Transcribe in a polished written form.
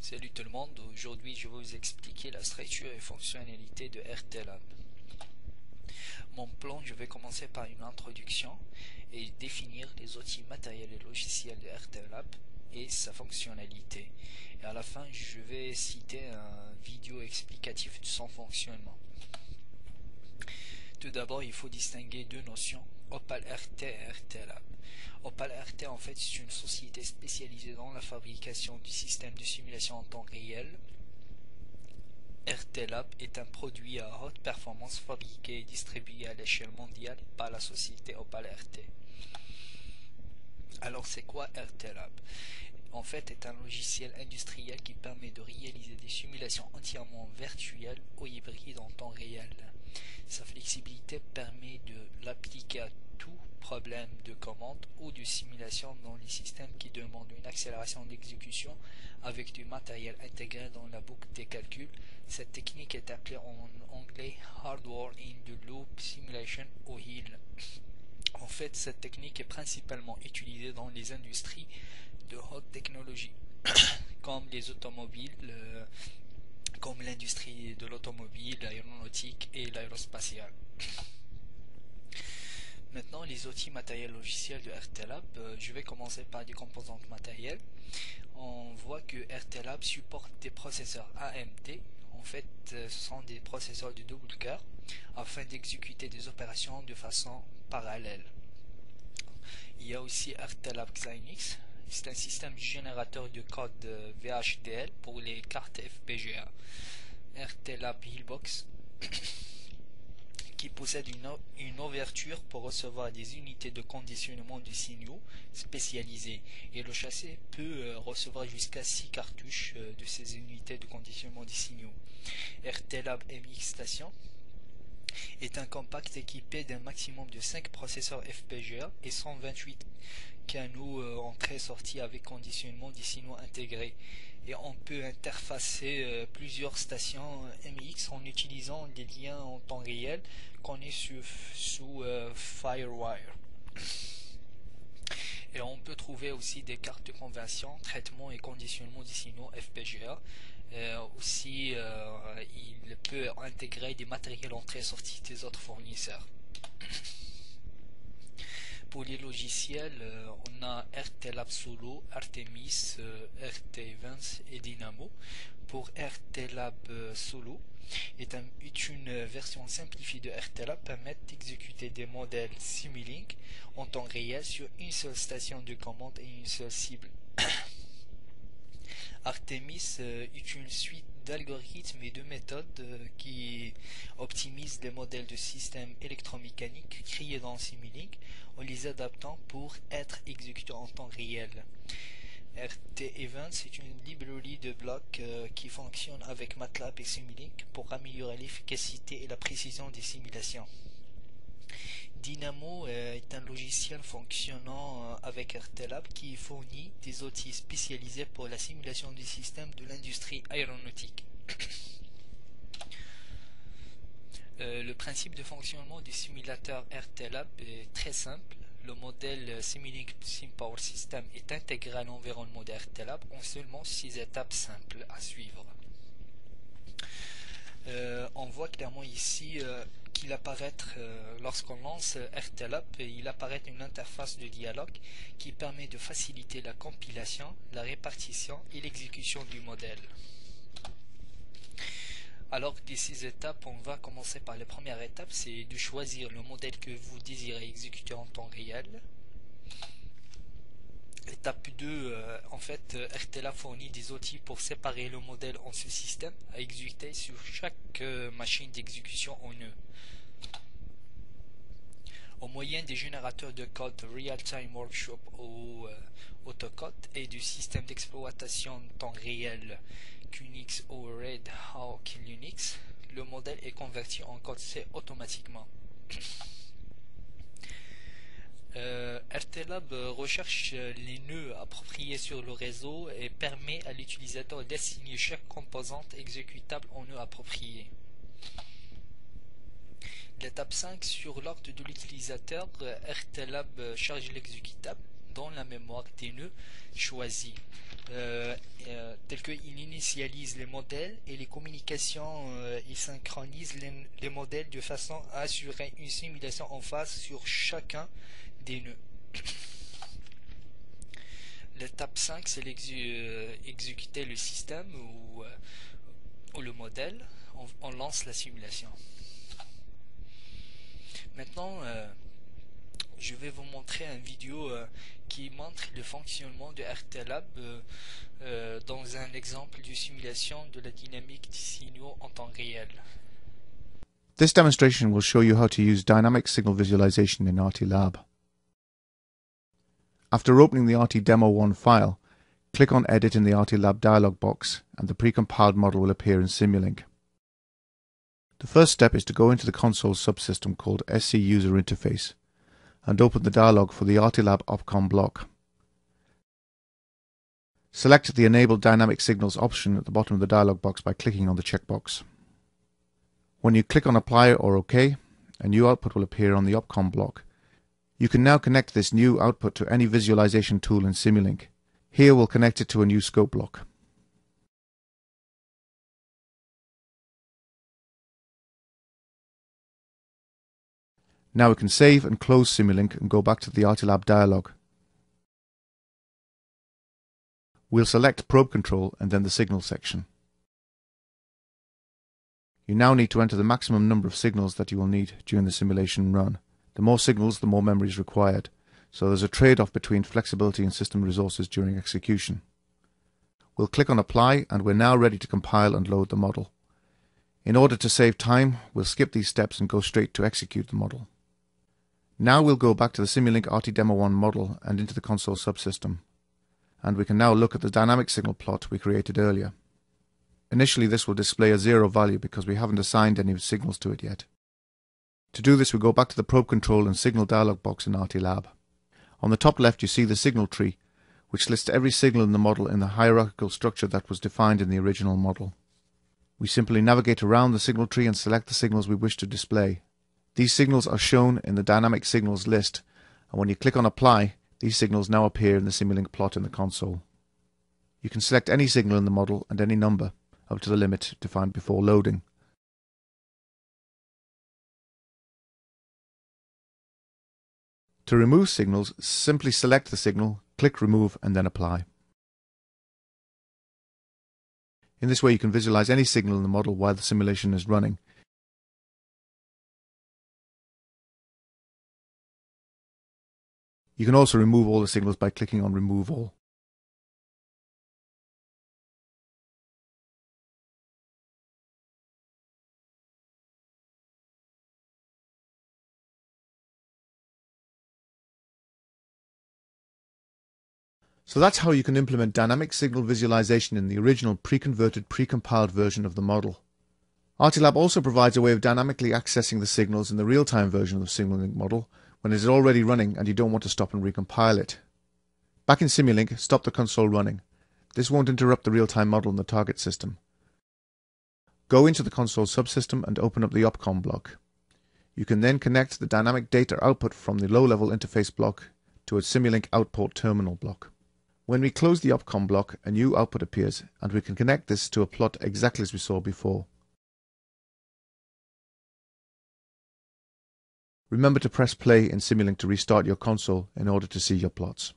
Salut tout le monde, aujourd'hui je vais vous expliquer la structure et fonctionnalité de RTLab. Mon plan, je vais commencer par une introduction et définir les outils matériels et logiciels de RTLab et sa fonctionnalité. Et à la fin, je vais citer un vidéo explicatif de son fonctionnement. Tout d'abord, il faut distinguer deux notions, OpalRT et RTLab. OpalRT en fait c'est une société spécialisée dans la fabrication du système de simulation en temps réel. RTLab est un produit à haute performance fabriqué et distribué à l'échelle mondiale par la société OpalRT. Alors c'est quoi RTLab? En fait est un logiciel industriel qui permet de réaliser des simulations entièrement virtuelles ou hybrides en temps réel. Sa flexibilité permet de l'appliquer à tout problème de commande ou de simulation dans les systèmes qui demandent une accélération d'exécution avec du matériel intégré dans la boucle des calculs. Cette technique est appelée en anglais Hardware in the Loop Simulation ou HIL. En fait, cette technique est principalement utilisée dans les industries de haute technologie comme les automobiles, comme l'industrie de l'automobile, l'aéronautique et l'aérospatiale. Maintenant, les outils matériels logiciels de RTLab, je vais commencer par des composantes matérielles. On voit que RTLab supporte des processeurs AMD. En fait, ce sont des processeurs de double cœur afin d'exécuter des opérations de façon parallèle. Il y a aussi RTLab Xilinx. C'est un système générateur de code VHDL pour les cartes FPGA. RTLab Hillbox qui possède une ouverture pour recevoir des unités de conditionnement de signaux spécialisées et le châssis peut recevoir jusqu'à 6 cartouches de ces unités de conditionnement de signaux. RTLab MX Station est un compact équipé d'un maximum de 5 processeurs FPGA et 128 canaux entrée-sortie avec conditionnement des signaux intégrés. Et on peut interfacer plusieurs stations MX en utilisant des liens en temps réel connus sous FireWire. Et on peut trouver aussi des cartes de conversion, traitement et conditionnement des signaux FPGA. Il peut intégrer des matériels entrée-sortie des autres fournisseurs. Pour les logiciels, on a RTLab Solo, Artemis, RT Events et Dynamo. Pour RTLab Solo, est une version simplifiée de RTLab permet d'exécuter des modèles Simulink en temps réel sur une seule station de commande et une seule cible. Artemis est une suite d'algorithmes et de méthodes qui optimisent les modèles de systèmes électromécaniques créés dans Simulink en les adaptant pour être exécutés en temps réel. RT Events est une librairie de blocs qui fonctionne avec MATLAB et Simulink pour améliorer l'efficacité et la précision des simulations. Dynamo est un logiciel fonctionnant avec RTLab qui fournit des outils spécialisés pour la simulation du système de l'industrie aéronautique. Le principe de fonctionnement du simulateur RTLab est très simple. Le modèle Simulink SimPower System est intégré à l'environnement de RTLab en seulement 6 étapes simples à suivre. On voit clairement ici qu'il apparaît lorsqu'on lance RTLab, il apparaît une interface de dialogue qui permet de faciliter la compilation, la répartition et l'exécution du modèle. Alors des 6 étapes, on va commencer par la première étape, c'est de choisir le modèle que vous désirez exécuter en temps réel. Étape 2, en fait, RTLab fournit des outils pour séparer le modèle en sous-systèmes à exécuter sur chaque machine d'exécution en eux. Au moyen des générateurs de code Real-Time Workshop ou AutoCode et du système d'exploitation temps réel QNX ou Red Hat Linux, le modèle est converti en code C automatiquement. RTLab recherche les nœuds appropriés sur le réseau et permet à l'utilisateur d'assigner chaque composante exécutable au nœud approprié. L'étape 5, sur l'ordre de l'utilisateur, RTLab charge l'exécutable dans la mémoire des nœuds choisis. tel qu'il initialise les modèles et les communications, il synchronise les modèles de façon à assurer une simulation en phase sur chacun des nœuds. L'étape 5, c'est exécuter le système ou le modèle. On lance la simulation. Maintenant, je vais vous montrer une vidéo qui montre le fonctionnement de RTLab dans un exemple de simulation de la dynamique des signaux en temps réel. This demonstration will show you how to use dynamic signal visualization in RTLab. After opening the RTDemo1 file, click on Edit in the RTLab dialog box and the precompiled model will appear in Simulink. The first step is to go into the console subsystem called SC User Interface and open the dialog for the RTLab OpCom block. Select the Enable Dynamic Signals option at the bottom of the dialog box by clicking on the checkbox. When you click on Apply or OK, a new output will appear on the OpCom block. You can now connect this new output to any visualization tool in Simulink. Here we'll connect it to a new scope block. Now we can save and close Simulink and go back to the RTLab dialog. We'll select Probe Control and then the Signal section. You now need to enter the maximum number of signals that you will need during the simulation run. The more signals, the more memory is required, so there's a trade-off between flexibility and system resources during execution. We'll click on Apply and we're now ready to compile and load the model. In order to save time, we'll skip these steps and go straight to execute the model. Now we'll go back to the Simulink RTDemo1 model and into the console subsystem, and we can now look at the dynamic signal plot we created earlier. Initially this will display a 0 value because we haven't assigned any signals to it yet. To do this, we go back to the Probe Control and Signal dialog box in RTLab. On the top left you see the signal tree, which lists every signal in the model in the hierarchical structure that was defined in the original model. We simply navigate around the signal tree and select the signals we wish to display. These signals are shown in the Dynamic Signals list, and when you click on Apply, these signals now appear in the Simulink plot in the console. You can select any signal in the model and any number, up to the limit defined before loading. To remove signals, simply select the signal, click Remove and then Apply. In this way you can visualize any signal in the model while the simulation is running. You can also remove all the signals by clicking on Remove All. So that's how you can implement dynamic signal visualization in the original pre-converted, pre-compiled version of the model. RTLab also provides a way of dynamically accessing the signals in the real-time version of the Simulink model when it is already running and you don't want to stop and recompile it. Back in Simulink, stop the console running. This won't interrupt the real-time model in the target system. Go into the console subsystem and open up the OpCom block. You can then connect the dynamic data output from the low-level interface block to a Simulink output terminal block. When we close the OpCom block, a new output appears and we can connect this to a plot exactly as we saw before. Remember to press play in Simulink to restart your console in order to see your plots.